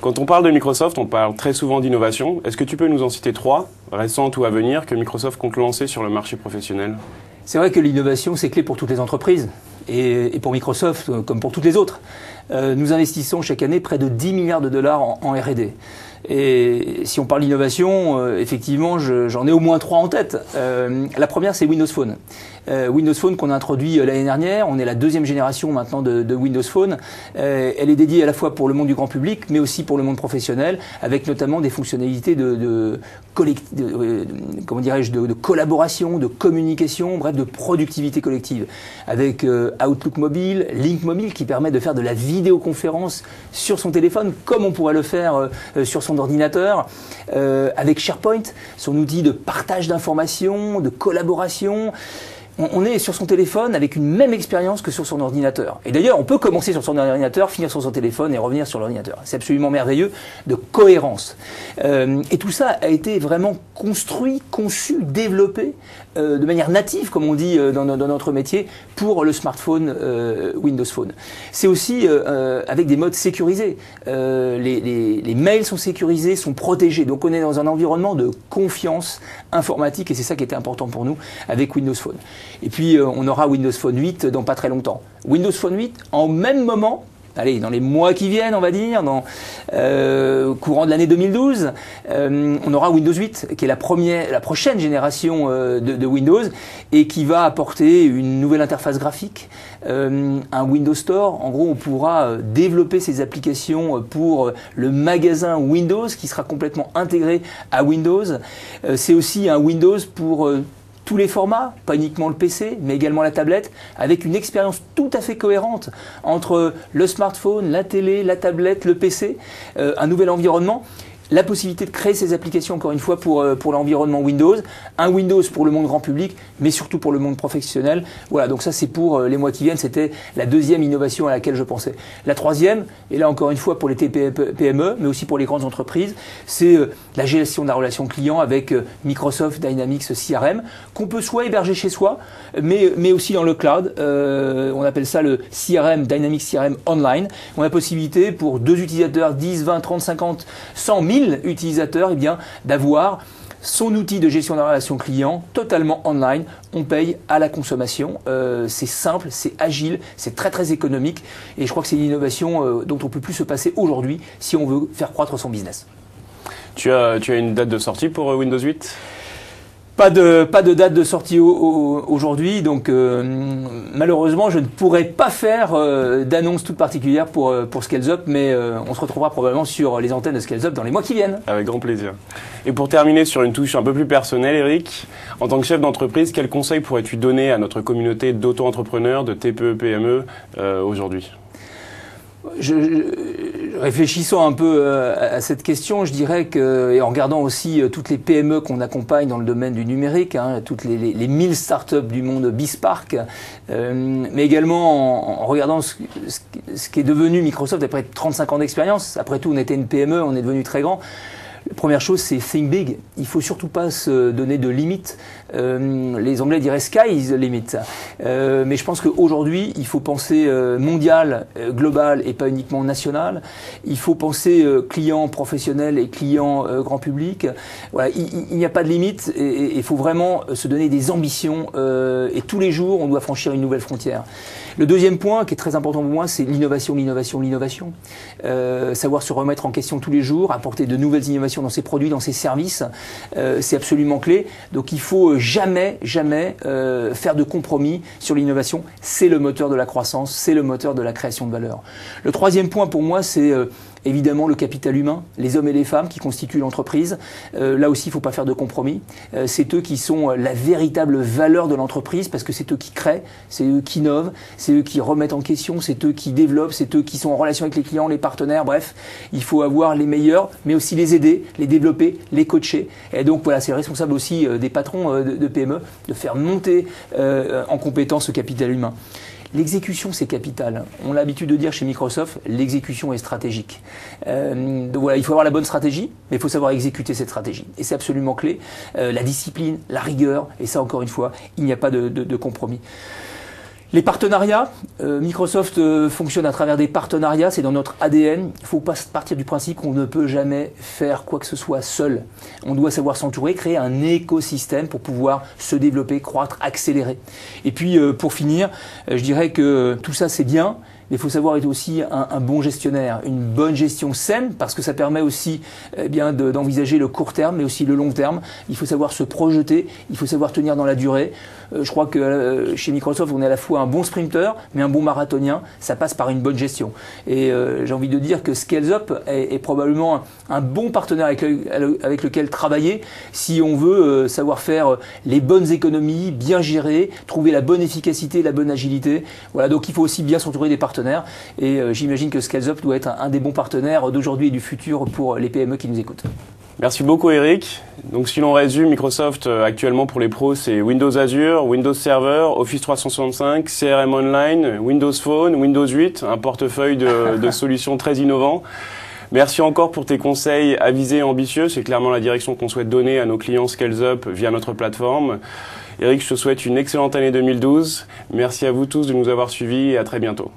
Quand on parle de Microsoft, on parle très souvent d'innovation. Est-ce que tu peux nous en citer 3, récentes ou à venir, que Microsoft compte lancer sur le marché professionnel? C'est vrai que l'innovation, c'est clé pour toutes les entreprises et pour Microsoft comme pour toutes les autres. Nous investissons chaque année près de 10 milliards de dollars en R&D. Et si on parle d'innovation, effectivement, j'en ai au moins 3 en tête. La première, c'est Windows Phone. Windows Phone qu'on a introduit l'année dernière. On est la 2e génération maintenant de Windows Phone. Elle est dédiée à la fois pour le monde du grand public, mais aussi pour le monde professionnel, avec notamment des fonctionnalités de collaboration, de communication, bref, de productivité collective. Avec Outlook mobile, Lync mobile, qui permet de faire de la vidéoconférence sur son téléphone, comme on pourrait le faire sur son ordinateur. Avec SharePoint, son outil de partage d'informations, de collaboration. On est sur son téléphone avec une même expérience que sur son ordinateur. Et d'ailleurs, on peut commencer sur son ordinateur, finir sur son téléphone et revenir sur l'ordinateur. C'est absolument merveilleux de cohérence. Et tout ça a été vraiment construit, conçu, développé de manière native, comme on dit dans notre métier, pour le smartphone Windows Phone. C'est aussi avec des modes sécurisés. Les mails sont sécurisés, sont protégés. Donc on est dans un environnement de confiance informatique et c'est ça qui était important pour nous avec Windows Phone. Et puis on aura Windows Phone 8 dans pas très longtemps. Windows Phone 8 en même moment, allez, dans les mois qui viennent, on va dire, dans courant de l'année 2012, on aura Windows 8, qui est la prochaine génération de Windows, et qui va apporter une nouvelle interface graphique, un Windows Store. En gros, on pourra développer ces applications pour le magasin Windows, qui sera complètement intégré à Windows. C'est aussi un Windows pour tous les formats, pas uniquement le PC, mais également la tablette, avec une expérience tout à fait cohérente entre le smartphone, la télé, la tablette, le PC, un nouvel environnement. La possibilité de créer ces applications, encore une fois, pour l'environnement Windows, un Windows pour le monde grand public, mais surtout pour le monde professionnel. Voilà, donc ça c'est pour les mois qui viennent, c'était la 2e innovation à laquelle je pensais. La 3e, et là encore une fois pour les TPE, mais aussi pour les grandes entreprises, c'est la gestion de la relation client avec Microsoft Dynamics CRM, qu'on peut soit héberger chez soi, mais aussi dans le cloud. On appelle ça le CRM, Dynamics CRM Online. On a la possibilité pour 2 utilisateurs, 10, 20, 30, 50, 100 000 utilisateurs, eh bien, d'avoir son outil de gestion de la relation client totalement online. On paye à la consommation. C'est simple, c'est agile, c'est très très économique. Et je crois que c'est une innovation dont on ne peut plus se passer aujourd'hui si on veut faire croître son business. Tu as une date de sortie pour Windows 8 ? Pas de date de sortie aujourd'hui, donc malheureusement je ne pourrai pas faire d'annonce toute particulière pour Scales Up, mais on se retrouvera probablement sur les antennes de Scales Up dans les mois qui viennent. Avec grand plaisir. Et pour terminer sur une touche un peu plus personnelle, Eric, en tant que chef d'entreprise, quels conseils pourrais-tu donner à notre communauté d'auto-entrepreneurs, de TPE-PME aujourd'hui ? Réfléchissant un peu à cette question, je dirais que, et en regardant aussi toutes les PME qu'on accompagne dans le domaine du numérique, toutes les 1000 startups du monde BizSpark, mais également en regardant ce qui est devenu Microsoft après 35 ans d'expérience. Après tout, on était une PME, on est devenu très grand. La première chose, c'est think big. Il faut surtout pas se donner de limites. Les Anglais diraient sky is the limit. Mais je pense qu'aujourd'hui, il faut penser mondial, global et pas uniquement national. Il faut penser client professionnel et client grand public. Voilà, il n'y a pas de limite et il faut vraiment se donner des ambitions. Et tous les jours, on doit franchir une nouvelle frontière. Le deuxième point qui est très important pour moi, c'est l'innovation, l'innovation, l'innovation. Savoir se remettre en question tous les jours, apporter de nouvelles innovations dans ses produits, dans ses services, c'est absolument clé. Donc il faut jamais faire de compromis sur l'innovation. C'est le moteur de la croissance, c'est le moteur de la création de valeur. Le troisième point pour moi, c'est évidemment le capital humain, les hommes et les femmes qui constituent l'entreprise. Là aussi, il ne faut pas faire de compromis. C'est eux qui sont la véritable valeur de l'entreprise parce que c'est eux qui créent, c'est eux qui innovent, c'est eux qui remettent en question, c'est eux qui développent, c'est eux qui sont en relation avec les clients, les partenaires. Bref, il faut avoir les meilleurs, mais aussi les aider, les développer, les coacher. Et donc voilà, c'est responsable aussi des patrons de PME de faire monter en compétence ce capital humain. L'exécution, c'est capital. On a l'habitude de dire chez Microsoft, l'exécution est stratégique. Donc voilà, il faut avoir la bonne stratégie, mais il faut savoir exécuter cette stratégie. Et c'est absolument clé. La discipline, la rigueur, et ça encore une fois, il n'y a pas de compromis. Les partenariats, Microsoft fonctionne à travers des partenariats, c'est dans notre ADN. Il ne faut pas partir du principe qu'on ne peut jamais faire quoi que ce soit seul. On doit savoir s'entourer, créer un écosystème pour pouvoir se développer, croître, accélérer. Et puis pour finir, je dirais que tout ça c'est bien, mais il faut savoir être aussi un bon gestionnaire, une bonne gestion saine, parce que ça permet aussi d'envisager le court terme, mais aussi le long terme. Il faut savoir se projeter, il faut savoir tenir dans la durée. Je crois que chez Microsoft, on est à la fois un bon sprinter, mais un bon marathonien. Ça passe par une bonne gestion. Et j'ai envie de dire que Scales Up est probablement un bon partenaire avec lequel travailler si on veut savoir faire les bonnes économies, bien gérer, trouver la bonne efficacité, la bonne agilité. Voilà, donc il faut aussi bien s'entourer des partenaires. Et j'imagine que Scales Up doit être un des bons partenaires d'aujourd'hui et du futur pour les PME qui nous écoutent. Merci beaucoup Eric. Donc si l'on résume, Microsoft actuellement pour les pros c'est Windows Azure, Windows Server, Office 365, CRM Online, Windows Phone, Windows 8, un portefeuille de solutions très innovants. Merci encore pour tes conseils avisés et ambitieux. C'est clairement la direction qu'on souhaite donner à nos clients Scales Up via notre plateforme. Eric, je te souhaite une excellente année 2012. Merci à vous tous de nous avoir suivis et à très bientôt.